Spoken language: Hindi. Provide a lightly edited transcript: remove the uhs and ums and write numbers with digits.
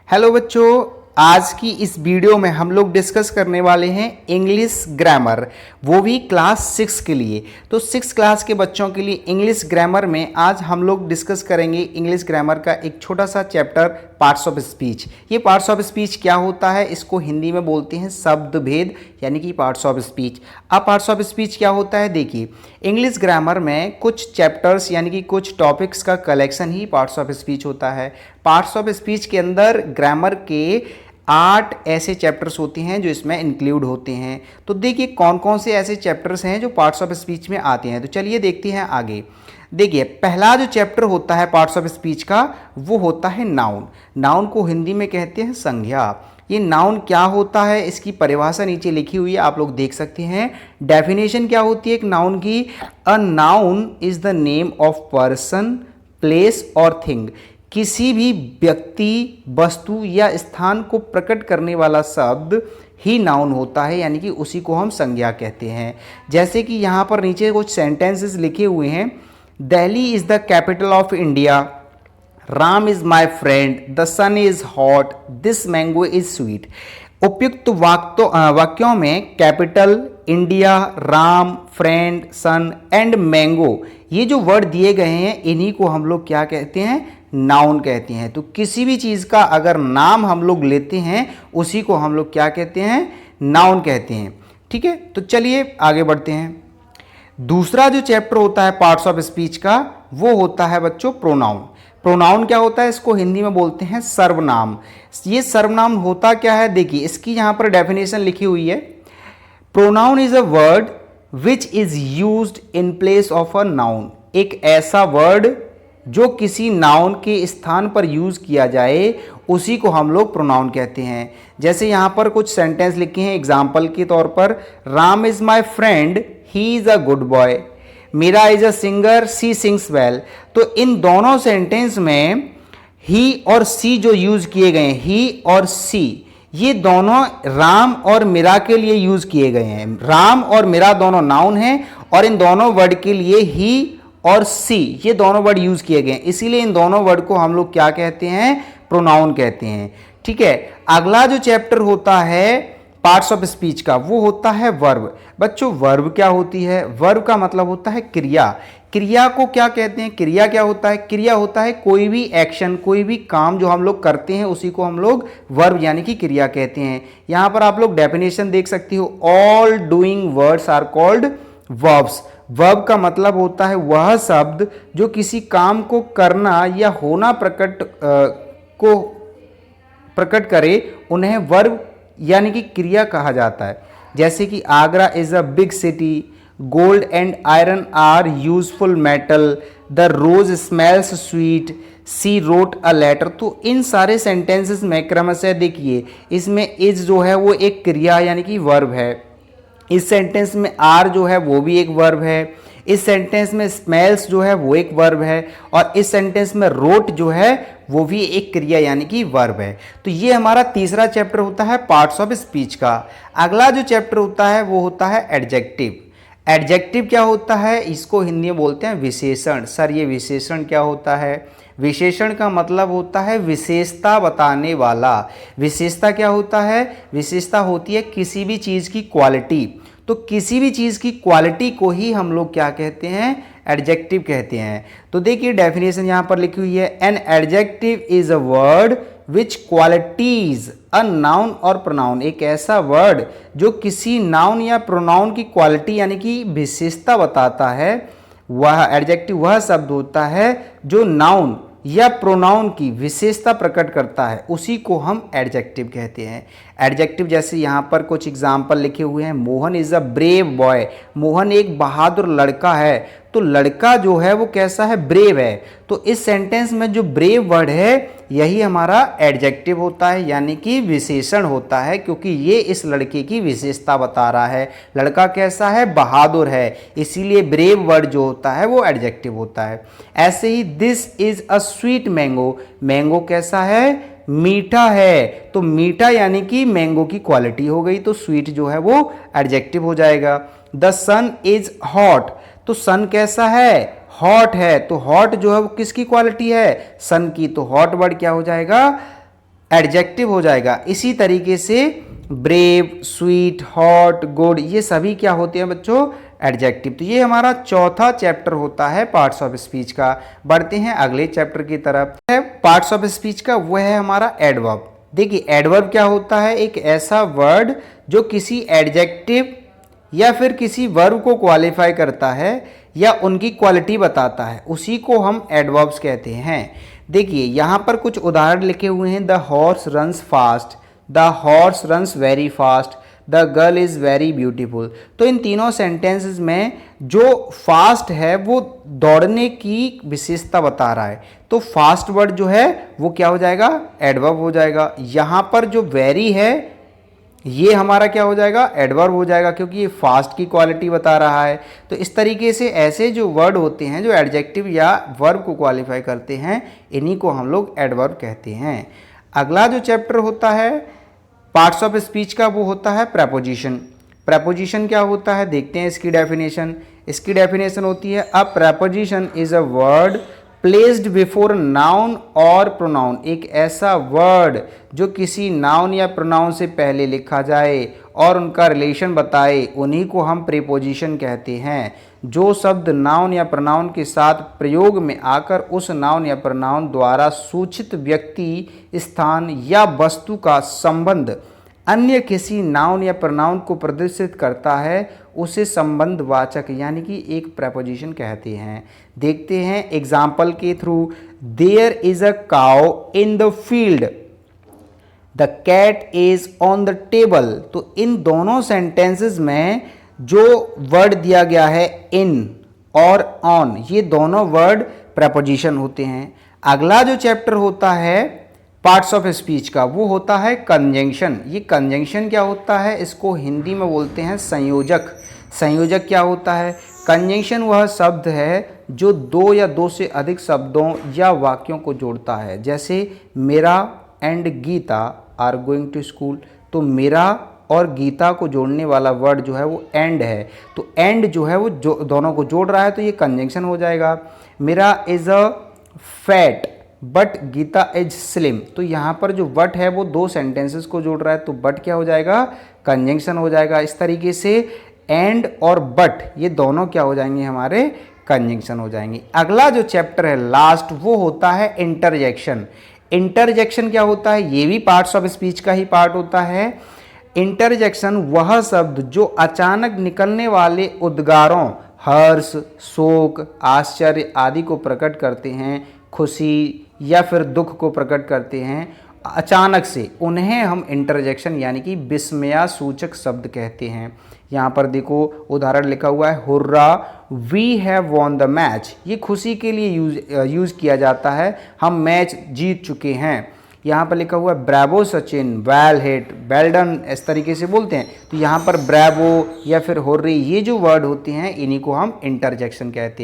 हेलो बच्चों, आज की इस वीडियो में हम लोग डिस्कस करने वाले हैं इंग्लिश ग्रामर, वो भी क्लास 6 के लिए। तो 6 क्लास के बच्चों के लिए इंग्लिश ग्रामर में आज हम लोग डिस्कस करेंगे इंग्लिश ग्रामर का एक छोटा सा चैप्टर पार्ट्स ऑफ स्पीच। ये पार्ट्स ऑफ स्पीच क्या होता है, इसको हिंदी में बोलते हैं शब्द भेद, यानी कि पार्ट्स ऑफ स्पीच। अब पार्ट्स ऑफ स्पीच क्या होता है, देखिए इंग्लिश ग्रामर में कुछ चैप्टर्स यानी कि कुछ टॉपिक्स का collection he parts of speech होता है। पार्ट्स ऑफ स्पीच के अंदर ग्रामर के 8 ऐसे चैप्टर्स होते हैं जो इसमें इंक्लूड होते हैं। तो देखिए कौन कौन से ऐसे चैप्टर्स हैं जो पार्ट्स ऑफ स्पीच में आते हैं। तो चलिए देखते हैं आगे। देखिए पहला जो चैप्टर होता है पार्ट्स ऑफ स्पीच का, वो होता है नाउन। नाउन को हिंदी में कहते हैं संज्ञा। ये नाउन क्या होता है, इसकी परिभाषा नीचे लिखी हुई है, आप लोग देख सकते हैं। डेफिनेशन क्या होती है एक नाउन की, a noun is the name of person, place और थिंग। किसी भी व्यक्ति, वस्तु या स्थान को प्रकट करने वाला शब्द ही नाउन होता है, यानी कि उसी को हम संज्ञा कहते हैं। जैसे कि यहाँ पर नीचे कुछ सेंटेंसेस लिखे हुए हैं। Delhi is the capital of India, Ram is my friend, the sun is hot, this mango is sweet. उपयुक्त वाक्यों में capital, India, Ram, friend, sun and mango, ये जो वर्ड दिए गए हैं इन्हीं को हम लोग क्या कहते हैं, नाउन कहते हैं। तो किसी भी चीज़ का अगर नाम हम लोग लेते हैं उसी को हम लोग क्या कहते हैं, नाउन कहते हैं। ठीक है, तो चलिए आगे बढ़ते हैं। दूसरा जो चैप्टर होता है पार्ट्स ऑफ स्पीच का, वो होता है बच्चों प्रोनाउन। प्रोनाउन क्या होता है, इसको हिंदी में बोलते हैं सर्वनाम। ये सर्वनाम होता क्या है, देखिए इसकी यहाँ पर डेफिनेशन लिखी हुई है। Pronoun is a word which is used in place of a noun. एक ऐसा वर्ड जो किसी नाउन के स्थान पर यूज किया जाए उसी को हम लोग प्रोनाउन कहते हैं। जैसे यहाँ पर कुछ सेंटेंस लिखे हैं एग्जाम्पल के तौर पर, Ram is my friend, he is a good boy, Meera is a singer, she sings well. तो इन दोनों सेंटेंस में ही और सी जो यूज किए गए हैं, ही और सी, ये दोनों राम और मीरा के लिए यूज किए गए हैं। राम और मीरा दोनों नाउन हैं और इन दोनों वर्ड के लिए ही और सी, ये दोनों वर्ड यूज किए गए हैं, इसीलिए इन दोनों वर्ड को हम लोग क्या कहते हैं, प्रोनाउन कहते हैं। ठीक है, अगला जो चैप्टर होता है पार्ट्स ऑफ स्पीच का, वो होता है वर्ब। बच्चों वर्ब क्या होती है, वर्ब का मतलब होता है क्रिया। क्रिया को क्या कहते हैं, क्रिया क्या होता है, क्रिया होता है कोई भी एक्शन, कोई भी काम जो हम लोग करते हैं उसी को हम लोग वर्ब यानी कि क्रिया कहते हैं। यहां पर आप लोग डेफिनेशन देख सकते हो, all doing words are called verbs. Verb का मतलब होता है वह शब्द जो किसी काम को करना या होना प्रकट करे, उन्हें वर्ब यानी कि क्रिया कहा जाता है। जैसे कि Agra is a big city, gold and iron are useful metal, the rose smells sweet, she wrote a letter. तो इन सारे सेंटेंसेस में क्रमशः देखिए इसमें इज जो है वो एक क्रिया यानी कि वर्ब है। इस सेंटेंस में आर जो है वो भी एक वर्ब है। इस सेंटेंस में स्मेल्स जो है वो एक वर्ब है और इस सेंटेंस में रोट जो है वो भी एक क्रिया यानी कि वर्ब है। तो ये हमारा तीसरा चैप्टर होता है पार्ट्स ऑफ स्पीच का। अगला जो चैप्टर होता है वो होता है एडजेक्टिव। एडजेक्टिव क्या होता है, इसको हिंदी में बोलते हैं विशेषण। सर ये विशेषण क्या होता है, विशेषण का मतलब होता है विशेषता बताने वाला। विशेषता क्या होता है, विशेषता होती है किसी भी चीज़ की क्वालिटी। तो किसी भी चीज़ की क्वालिटी को ही हम लोग क्या कहते हैं, एडजेक्टिव कहते हैं। तो देखिए डेफिनेशन यहाँ पर लिखी हुई है, an adjective is a word which qualities a noun और प्रोनाउन। एक ऐसा वर्ड जो किसी नाउन या प्रोनाउन की क्वालिटी यानी कि विशेषता बताता है, वह एडजेक्टिव वह शब्द होता है जो नाउन या प्रोनाउन की विशेषता प्रकट करता है, उसी को हम एडजेक्टिव कहते हैं। एडजेक्टिव जैसे यहाँ पर कुछ एग्जाम्पल लिखे हुए हैं, Mohan is a brave boy, Mohan एक बहादुर लड़का है। तो लड़का जो है वो कैसा है, ब्रेव है। तो इस सेंटेंस में जो ब्रेव वर्ड है यही हमारा एडजेक्टिव होता है यानी कि विशेषण होता है, क्योंकि ये इस लड़के की विशेषता बता रहा है। लड़का कैसा है, बहादुर है, इसीलिए ब्रेव वर्ड जो होता है वो एडजेक्टिव होता है। ऐसे ही this is a sweet mango, mango कैसा है, मीठा है। तो मीठा यानी कि मैंगो की क्वालिटी हो गई, तो स्वीट जो है वो एडजेक्टिव हो जाएगा। द सन इज हॉट, तो सन कैसा है, हॉट है। तो हॉट जो है वो किसकी क्वालिटी है, सन की। तो हॉट वर्ड क्या हो जाएगा, एडजेक्टिव हो जाएगा। इसी तरीके से ब्रेव, स्वीट, हॉट, गुड, ये सभी क्या होते हैं बच्चों? एडजेक्टिव। तो ये हमारा चौथा चैप्टर होता है पार्ट्स ऑफ स्पीच का। बढ़ते हैं अगले चैप्टर की तरफ। है पार्ट्स ऑफ स्पीच का, वह है हमारा एडवर्ब। देखिए एडवर्ब क्या होता है? एक ऐसा वर्ड जो किसी एडजेक्टिव या फिर किसी वर्ब को क्वालिफाई करता है या उनकी क्वालिटी बताता है, उसी को हम एडवर्ब्स कहते हैं। देखिए यहाँ पर कुछ उदाहरण लिखे हुए हैं। The horse runs fast, the horse runs very fast, the girl is very beautiful. तो इन तीनों सेंटेंसेस में जो फास्ट है वो दौड़ने की विशेषता बता रहा है, तो फास्ट वर्ड जो है वो क्या हो जाएगा? एडवर्ब हो जाएगा। यहाँ पर जो वेरी है ये हमारा क्या हो जाएगा? एडवर्ब हो जाएगा, क्योंकि ये फास्ट की क्वालिटी बता रहा है। तो इस तरीके से ऐसे जो वर्ड होते हैं जो एडजेक्टिव या वर्ब को क्वालिफाई करते हैं, इन्हीं को हम लोग एडवर्ब कहते हैं। अगला जो चैप्टर होता है पार्ट्स ऑफ स्पीच का, वो होता है प्रेपोजिशन। प्रेपोजिशन क्या होता है देखते हैं इसकी डेफिनेशन। इसकी डेफिनेशन होती है a preposition is a word placed before noun और प्रोनाउन। एक ऐसा वर्ड जो किसी नाउन या प्रोनाउन से पहले लिखा जाए और उनका रिलेशन बताए, उन्हीं को हम प्रीपोजिशन कहते हैं। जो शब्द नाउन या प्रोनाउन के साथ प्रयोग में आकर उस नाउन या प्रोनाउन द्वारा सूचित व्यक्ति, स्थान या वस्तु का संबंध अन्य किसी नाउन या प्रोनाउन को प्रदर्शित करता है, उसे संबंधवाचक यानी कि एक प्रेपोजिशन कहते हैं। देखते हैं एग्जाम्पल के थ्रू। There is a cow in the field, the cat is on the table. तो इन दोनों सेंटेंसेस में जो वर्ड दिया गया है इन और ऑन, ये दोनों वर्ड प्रेपोजिशन होते हैं। अगला जो चैप्टर होता है पार्ट्स ऑफ स्पीच का, वो होता है कंजंक्शन। ये कंजंक्शन क्या होता है? इसको हिंदी में बोलते हैं संयोजक। संयोजक क्या होता है? कंजंक्शन वह शब्द है जो दो या दो से अधिक शब्दों या वाक्यों को जोड़ता है। जैसे Meera and Geeta are going to school, तो मेरा और गीता को जोड़ने वाला वर्ड जो है वो एंड है, तो एंड जो है वो दोनों को जोड़ रहा है, तो ये कंजंक्शन हो जाएगा। Meera is a fat but Geeta is slim, तो यहाँ पर जो बट है वो दो सेंटेंसेस को जोड़ रहा है, तो बट क्या हो जाएगा? कंजंक्शन हो जाएगा। इस तरीके से एंड और बट ये दोनों क्या हो जाएंगे? हमारे कंजंक्शन हो जाएंगे। अगला जो चैप्टर है लास्ट, वो होता है इंटरजेक्शन। इंटरजेक्शन क्या होता है? ये भी पार्ट्स ऑफ स्पीच का ही पार्ट होता है। इंटरजेक्शन वह शब्द जो अचानक निकलने वाले उद्गारों हर्ष, शोक, आश्चर्य आदि को प्रकट करते हैं, खुशी या फिर दुख को प्रकट करते हैं अचानक से, उन्हें हम इंटरजेक्शन यानी कि विस्मयासूचक शब्द कहते हैं। यहाँ पर देखो उदाहरण लिखा हुआ है, hurrah we have won the match. ये खुशी के लिए यूज़ किया जाता है, हम मैच जीत चुके हैं। यहाँ पर लिखा हुआ है Bravo Sachin, well hit, well done, इस तरीके से बोलते हैं। तो यहाँ पर ब्रावो या फिर हुर्री ये जो वर्ड होते हैं, इन्हीं को हम इंटरजेक्शन कहते हैं।